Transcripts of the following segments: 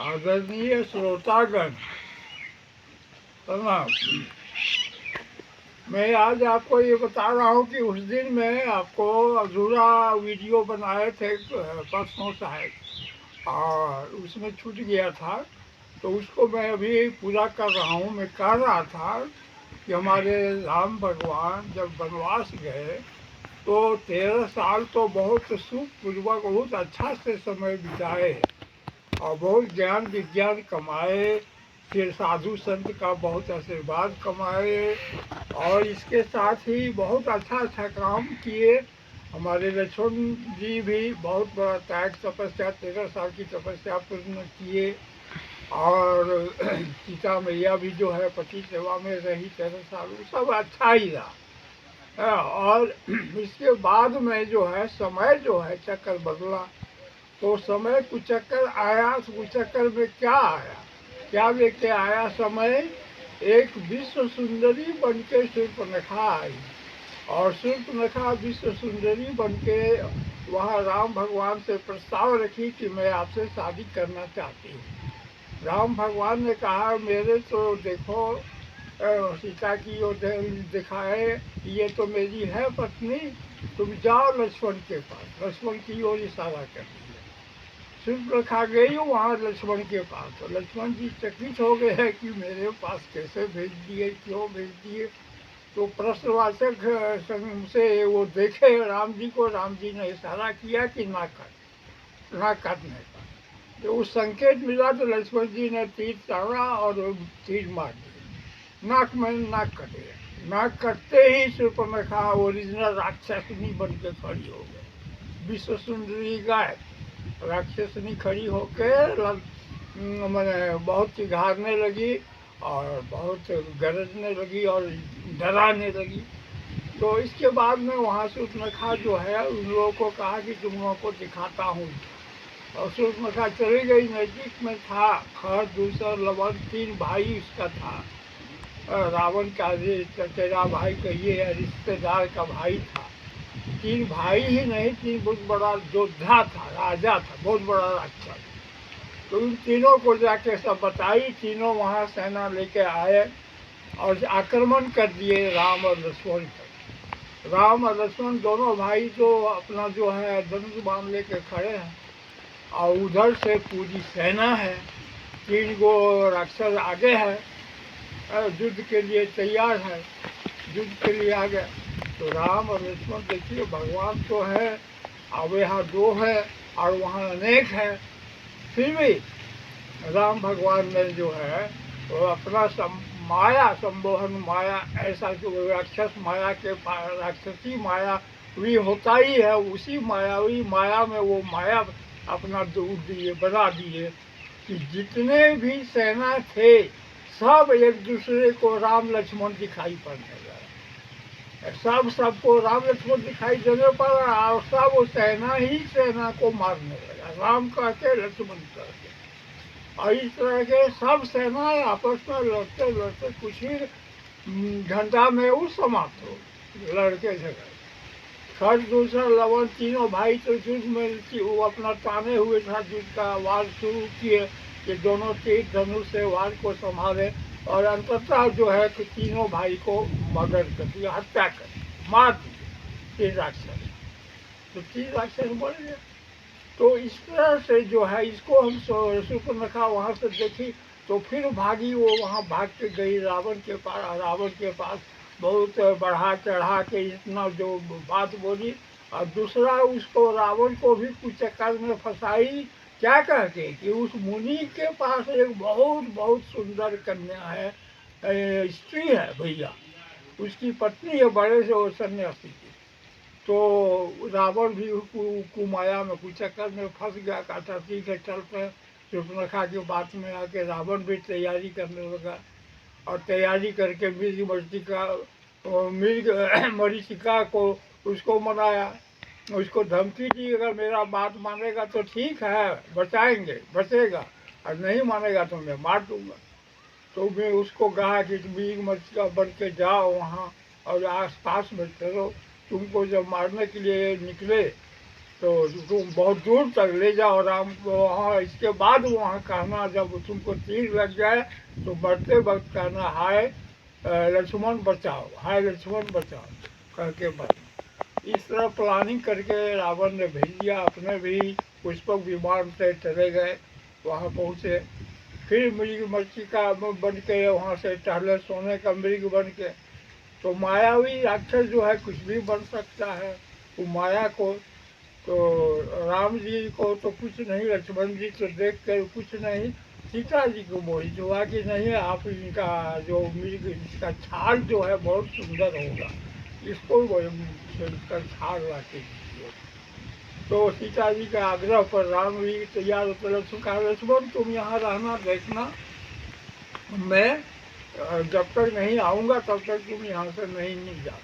आदरणीय श्रोतागण प्रणाम। मैं आज आपको ये बता रहा हूँ कि उस दिन मैं आपको अधूरा वीडियो बनाए थे परसों शायद, और उसमें छूट गया था, तो उसको मैं अभी पूरा कर रहा हूँ। मैं कह रहा था कि हमारे राम भगवान जब वनवास गए तो 13 साल तो बहुत सुखपूर्वक बहुत अच्छा से समय बिताए और बहुत ज्ञान विज्ञान कमाए, फिर साधु संत का बहुत आशीर्वाद कमाए, और इसके साथ ही बहुत अच्छा अच्छा काम किए। हमारे लक्ष्मण जी भी बहुत बड़ा त्याग तपस्या 13 साल की तपस्या पूर्ण किए, और सीता मैया भी जो है पति सेवा में रही 13 साल, वो सब अच्छा ही रहा। और इसके बाद में जो है समय जो है चक्कर बदला, तो समय कुचक्कर आया। तो कुचक्कर में क्या आया, क्या लेके आया समय? एक विश्व सुंदरी बन के शूर्पणखा आई, और शूर्पणखा विश्व सुंदरी बन के वहाँ राम भगवान से प्रस्ताव रखी कि मैं आपसे शादी करना चाहती हूँ। राम भगवान ने कहा मेरे तो देखो सीता की ओर दिखाए, ये तो मेरी है पत्नी, तुम जाओ लक्ष्मण के पास। लक्ष्मण की ओर इशारा कर दिया। शूर्पणखा गई वहाँ लक्ष्मण के पास, तो लक्ष्मण जी चकित हो गए हैं कि मेरे पास कैसे भेज दिए, क्यों भेज दिए। तो प्रश्नवाचक से वो देखे राम जी को, राम जी ने इशारा किया कि ना कर, ना करने का। तो उस संकेत मिला तो लक्ष्मण जी ने तीर चाड़ा और तीर मार दिया, नाक में नाक कटे। नाक कटते ही शूर्पणखा ओरिजिनल राक्षसनी बन के खड़ी हो गई। विश्व सुंदरी गाय राक्षसनी खड़ी होकर मैंने बहुत चिढ़ाने लगी और बहुत गरजने लगी और डराने लगी। तो इसके बाद में वहाँ शूर्पणखा जो है उन लोगों को कहा कि तुम लोगों को दिखाता हूँ, और शूर्पणखा चली गई। नज़दीक में था खर, दूसरा, लवण, 3 भाई उसका था। रावण का चचेरा भाई कहिए या रिश्तेदार का भाई था। 3 भाई ही नहीं, 3 बहुत बड़ा योद्धा था, राजा था, बहुत बड़ा राक्षस। तो उन तीनों को जाके सब बताई, तीनों वहाँ सेना लेके आए और आक्रमण कर दिए राम और लक्ष्मण पर। राम और लक्ष्मण दोनों भाई तो अपना जो है धनुष बाण लेके खड़े हैं, और उधर से पूरी सेना है, 3 गो राक्षस आगे है, युद्ध के लिए तैयार है, युद्ध के लिए आ गए। तो राम और लक्ष्मण देखिए, भगवान तो है, अब यहाँ 2 है और वहाँ अनेक है, फिर भी राम भगवान ने जो है वो अपना माया संबोधन, माया ऐसा जो राक्षस माया के राक्षसी माया भी होता ही है, उसी मायावी माया में वो माया अपना दूर दिए, बना दिए कि जितने भी सेना थे सब एक दूसरे को राम लक्ष्मण दिखाई पड़ने लगा। सबको राम लक्ष्मण दिखाई देने पर और सब सेना ही सेना को मारने लगा, राम कहके लक्ष्मण कहके। और इस तरह के सब सेनाएं आपस में लड़ते लड़ते कुछ ही घंटा में वो समाप्त हो, लड़के झगड़े। खर, दूसरा, लवण, तीनों भाई तो युद्ध में वो अपना ताने हुए था, युद्ध का वार शुरू किए कि दोनों तीर धनुष से वार को संभाले, और अंततः जो है कि तीनों भाई को मर्डर कर दिया, हत्या कर दी, मार दिए 3 राक्षस। तो 3 राक्षस मर गए। तो इस तरह से जो है इसको हम शूर्पणखा वहाँ से देखी, तो फिर भागी, वो वहाँ भाग के गई रावण के पास। रावण के पास बहुत बढ़ा चढ़ा के इतना जो बात बोली, और दूसरा उसको रावण को भी कुछ चक्कर में फंसाई, क्या कहते कि उस मुनि के पास एक बहुत बहुत सुंदर कन्या है, स्त्री है भैया, उसकी पत्नी है, बड़े से वो सन्यासी की। तो रावण भी कुमाया में कुचक्कर में फंस गया, कहता ठीक है चलते। शूर्पणखा की बात में आके रावण भी तैयारी करने लगा, और तैयारी करके मृग मरीचिका को उसको मनाया, उसको धमकी दी अगर मेरा बात मानेगा तो ठीक है बचाएंगे, बचेगा, और नहीं मानेगा तो मैं मार दूंगा। तो मैं उसको कहा कि मृग मरीचिका बन के जाओ वहाँ और आस पास में चलो, तुमको जब मारने के लिए निकले तो तुम बहुत दूर तक ले जाओ राम को वहाँ। इसके बाद वहाँ कहना, जब तुमको तीर लग जाए तो मरते वक्त कहना, हाय लक्ष्मण बचाओ, हाय लक्ष्मण बचाओ कह के बच। इस तरह प्लानिंग करके रावण ने भेज दिया। अपने भी पुष्पक विमान से चले गए, वहाँ पहुँचे। फिर मृग मरीचिका बन के वहाँ से टहले, सोने का मृग बन के। तो मायावी राक्षस जो है कुछ भी बन सकता है। वो माया को तो राम जी को तो कुछ नहीं, लक्ष्मण जी तो देख कर कुछ नहीं, सीता जी को मोहित हुआ कि नहीं आप इनका जो मृग, इसका छाल जो है बहुत सुंदर होगा, इसको वो इसका छाल ला के दीजिए। तो सीता जी के आग्रह पर राम भी तैयार होते। लक्ष्मण कहा, लक्ष्मण तुम यहाँ रहना, देखना मैं जब तक नहीं आऊँगा तब तक तुम यहाँ से नहीं जा।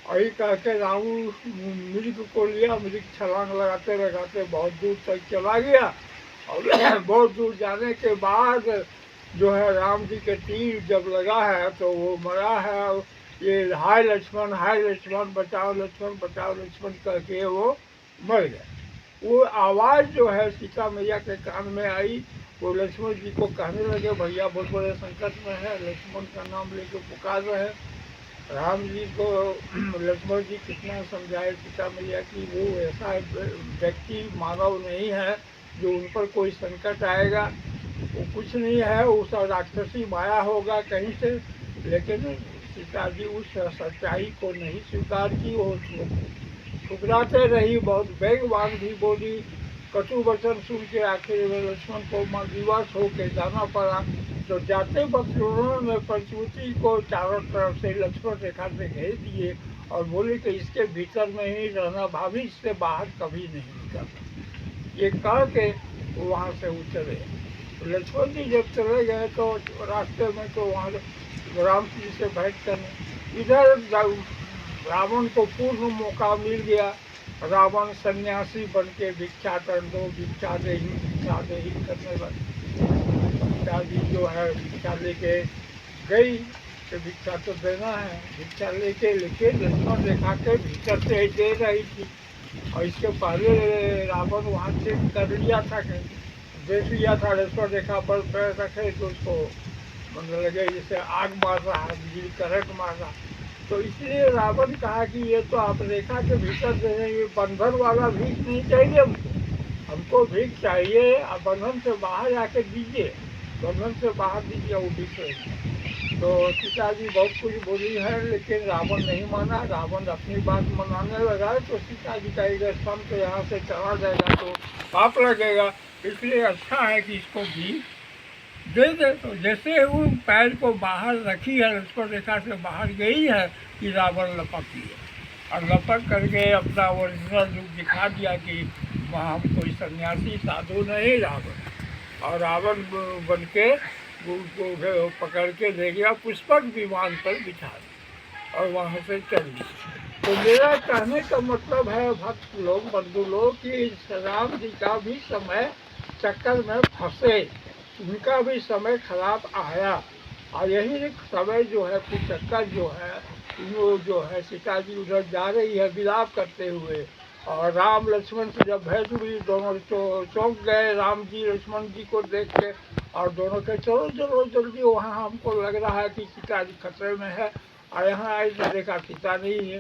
और ये कह के राम मृग को लिया। मृग छलांग लगाते लगाते बहुत दूर तक चला गया। और बहुत दूर जाने के बाद जो है राम जी के तीर जब लगा है तो वो मरा है। ये हाय लक्ष्मण बचाओ, लक्ष्मण बचाओ, लक्ष्मण कह के वो मर गया। वो आवाज़ जो है सीता मैया के कान में आई। वो लक्ष्मण जी को कहने लगे, भैया बहुत बड़े संकट में है। लक्ष्मण का नाम लेके पुकार रहे। राम जी को लक्ष्मण जी कितना समझाए सीता मैया की वो ऐसा व्यक्ति मानव नहीं है जो उन पर कोई संकट आएगा। वो कुछ नहीं है, उस राक्षसी माया होगा कहीं से। लेकिन सीता जी उस सच्चाई को नहीं स्वीकार की। वो ठुकराते रही, बहुत वेगवान भी बोली, कटु वचन सुन के आखिर में लक्ष्मण को विवश होकर जाना पड़ा। तो जाते वक्त उन्होंने प्रसूति को चारों तरफ से लक्ष्मण रेखा से घेर दिए और बोले कि इसके भीतर में ही रहना, भाभी इससे बाहर कभी नहीं निकलना। ये कह के वहाँ से उतरे। तो लक्ष्मण जी जब चले गए तो रास्ते में तो वहाँ राम जी से भेंट करने, इधर रावण को पूर्ण मौका मिल गया। रावण सन्यासी बन के भिक्षा कर दो, भिक्षा दे ही करने लगे। सीता जी जो है भिक्षा लेके गई तो भिक्षा तो देना है, भिक्षा लेके लक्ष्मण रेखा के भीतर से ही दे रही थी। और इसके पहले रावण वहाँ से कर लिया था, देख लिया था लक्ष्मण रेखा पर पैर रखे तो उसको मतलब लगे जैसे आग मार रहा है, बिजली करंट मार रहा। तो इसलिए रावण कहा कि ये तो आप रेखा के भीतर दे रहे, ये बंधन वाला भीख नहीं चाहिए हमको भीख चाहिए, आप बंधन से बाहर आके दीजिए, बंधन से बाहर दीजिए, वो भीख रही। तो सीता जी बहुत कुछ बोली है लेकिन रावण नहीं माना। रावण अपनी बात मनाने लगा तो सीता जी का एक स्तंभ तो यहाँ से चला जाएगा तो पाप लगेगा, इसलिए अच्छा है कि इसको भीख दे दे। तो जैसे वो पैर को बाहर रखी है, लक्ष्मण रेखा से बाहर गई है कि रावण लपक लिया और लपक करके अपना ओरिजिनल रूप दिखा दिया कि वहाँ कोई सन्यासी साधु नहीं रावण। और रावण बन के उसको पकड़ के ले गया, पुष्पक विमान पर बिठा दिया और वहाँ से चल दिया। तो मेरा कहने का मतलब है भक्त लोग, बंधु लोग, कि राम जी का भी समय चक्कर में फंसे, उनका भी समय खराब आया। और यही समय जो है चक्कर जो है वो जो है सीता जी उधर जा रही है विलाप करते हुए। और राम लक्ष्मण से जब भेंट हुई दोनों तो चौंक गए राम जी लक्ष्मण जी को देख के। और दोनों के चलो चलो जल्दी, वहाँ हमको लग रहा है कि सीता जी खतरे में है। और यहाँ आई तो देखा सीता नहीं है।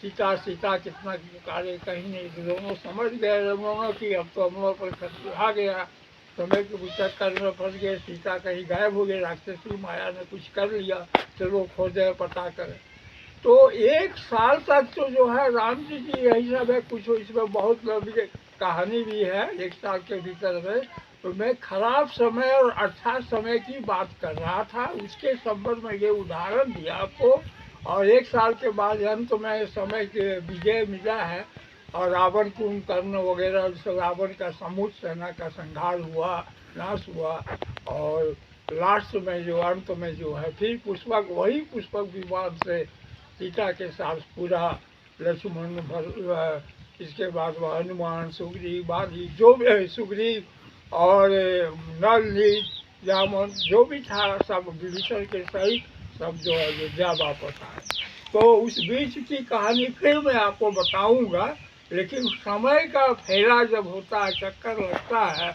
सीता सीता कितना पुकारे कहीं नहीं। दोनों समझ गए दोनों कि अब तो हम लोग पर खतरा आ गया, समय के चक्कर में फंस गए, सीता कहीं गायब हो गई, राक्षसी माया ने कुछ कर लिया, चलो खोजे पता करें। तो 1 साल तक तो जो है राम जी की यही सब है। कुछ इसमें बहुत लंबी कहानी भी है 1 साल के भीतर में। तो मैं खराब समय और अच्छा समय की बात कर रहा था, उसके संबंध में ये उदाहरण दिया आपको। और 1 साल के बाद अंत में समय के विजय मिला है और रावण कुंभकर्ण वगैरह रावण का समूह सेना का संहार हुआ, नाश हुआ। और लास्ट में जो अंत में जो है फिर पुष्पक, वही पुष्पक विमान से सीता के साथ पूरा लक्ष्मण इसके बाद वह हनुमान सुग्रीव आदि जो भी सुग्रीव और नल नील जामन जो भी था सब विभीषण के सहित सब जो है अयोध्या वापस आए। तो उस बीच की कहानी फिर मैं आपको बताऊंगा लेकिन समय का फेरा जब होता है, चक्कर लगता है,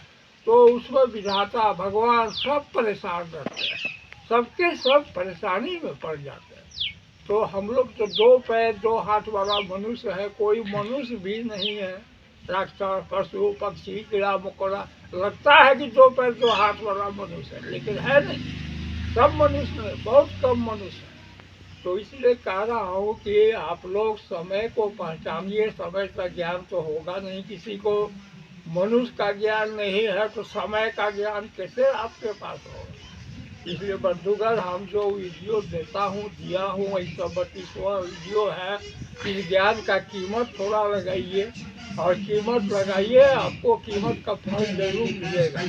तो उसमें विधाता भगवान सब परेशान रहते हैं, सबके सब परेशानी में पड़ जाते हैं। तो हम लोग तो 2 पैर 2 हाथ वाला मनुष्य है, कोई मनुष्य भी नहीं है। राक्षस, पशु, पक्षी, कीड़ा मकोड़ा लगता है कि 2 पैर 2 हाथ वाला मनुष्य है, लेकिन है नहीं। सब मनुष्य में बहुत कम मनुष्य है। तो इसलिए कह रहा हूँ कि आप लोग समय को पहचानिए। समय का ज्ञान तो होगा नहीं किसी को, मनुष्य का ज्ञान नहीं है तो समय का ज्ञान कैसे आपके पास होगा। इसलिए बंधुगण, हम जो वीडियो देता हूँ, दिया हूँ, 132वां वीडियो है। इस ज्ञान का कीमत थोड़ा लगाइए, और कीमत लगाइए, आपको कीमत का फल जरूर मिलेगा।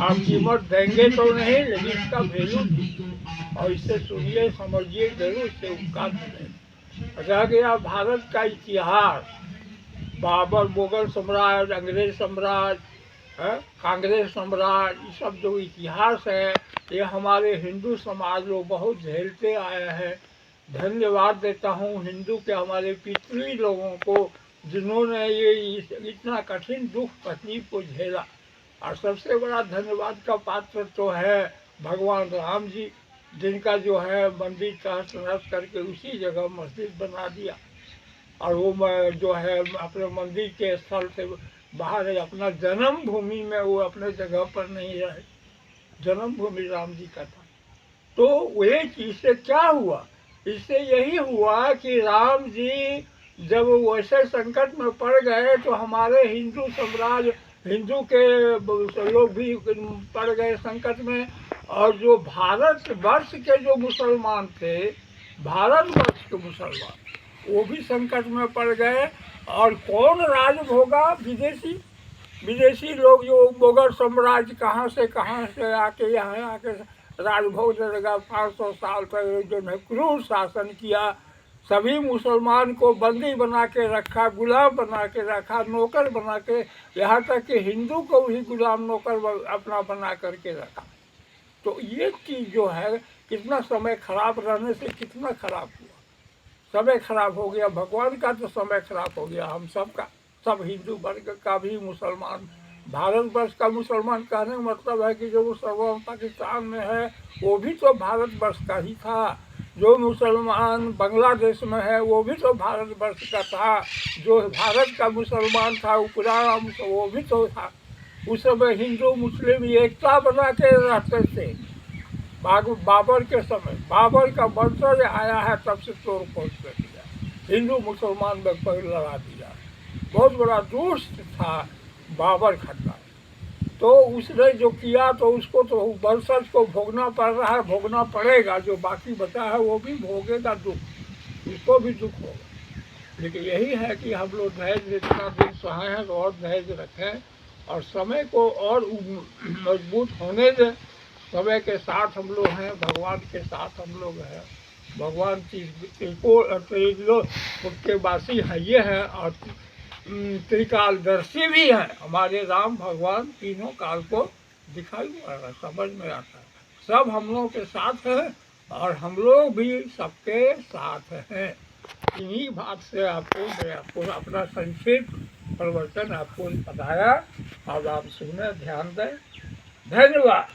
आप कीमत देंगे तो नहीं, लेकिन इसका वैल्यू दीजिए और इसे सुनिए, समझिए, जरूर इससे उपकार मिलेगा। रह गया भारत का इतिहास, बाबर, मुगल सम्राट, अंग्रेज सम्राट, कांग्रेस सम्राट, ये सब जो इतिहास है, ये हमारे हिंदू समाज लोग बहुत झेलते आए हैं। धन्यवाद देता हूँ हिंदू के हमारे पितृ लोगों को, जिन्होंने ये इतना कठिन दुख तकलीफ को झेला। और सबसे बड़ा धन्यवाद का पात्र तो है भगवान राम जी, जिनका जो है मंदिर तहस नहस करके उसी जगह मस्जिद बना दिया। और वो जो है अपने मंदिर के स्थल से बाहर है, अपना जन्मभूमि में वो अपने जगह पर नहीं रहे, जन्मभूमि राम जी का था। तो एक इससे क्या हुआ, इससे यही हुआ कि राम जी जब वैसे संकट में पड़ गए तो हमारे हिंदू साम्राज्य, हिंदू के लोग भी पड़ गए संकट में। और जो भारत वर्ष के जो मुसलमान थे, भारतवर्ष के मुसलमान, वो भी संकट में पड़ गए। और कौन राज भोगा, विदेशी विदेशी लोग, जो मुगल साम्राज्य कहाँ से आके यहाँ आके राजभोग देगा। 500 साल तक जो है क्रूर शासन किया, सभी मुसलमान को बंदी बना के रखा, गुलाम बना के रखा, नौकर बना के, यहाँ तक कि हिंदू को भी गुलाम नौकर अपना बना करके रखा। तो ये चीज़ जो है, कितना समय खराब रहने से कितना खराब हुआ, समय खराब हो गया। भगवान का तो समय खराब हो गया, हम सब का, सब हिंदू वर्ग का भी, मुसलमान, भारतवर्ष का मुसलमान कहने का मतलब है कि जो मुसलमान पाकिस्तान में है वो भी तो भारतवर्ष का ही था। जो मुसलमान बांग्लादेश में है वो भी तो भारतवर्ष का था। जो भारत का मुसलमान था वो पुराना वो भी तो था। उस समय हिंदू मुस्लिम एकता बना के रहते थे। बाबर के समय, बाबर का वंशज आया है, तब से तोड़ फोड़ कर दिया, हिंदू मुसलमान में कोई लड़ा दिया। बहुत बड़ा दुष्ट था बाबर खट्टा। तो उसने जो किया तो उसको तो वंशज को भोगना पड़ रहा है, भोगना पड़ेगा। जो बाकी बचा है वो भी भोगेगा दुख, उसको भी दुख होगा। लेकिन यही है कि हम लोग धैर्य जितना दिन सहे हैं तो और धैर्य रखें और समय को और मजबूत होने दें। समय के साथ हम लोग हैं, भगवान के साथ हम लोग हैं। भगवान के वासी है ये है, और त्रिकालदर्शी भी है। हमारे राम भगवान तीनों काल को दिखाई समझ में आता है। सब हम लोगों के साथ है और हम लोग भी सबके साथ हैं। इन्हीं बात से आपको अपना संक्षिप्त प्रवचन आपको बताया। अब आप सुने, ध्यान दें। धन्यवाद।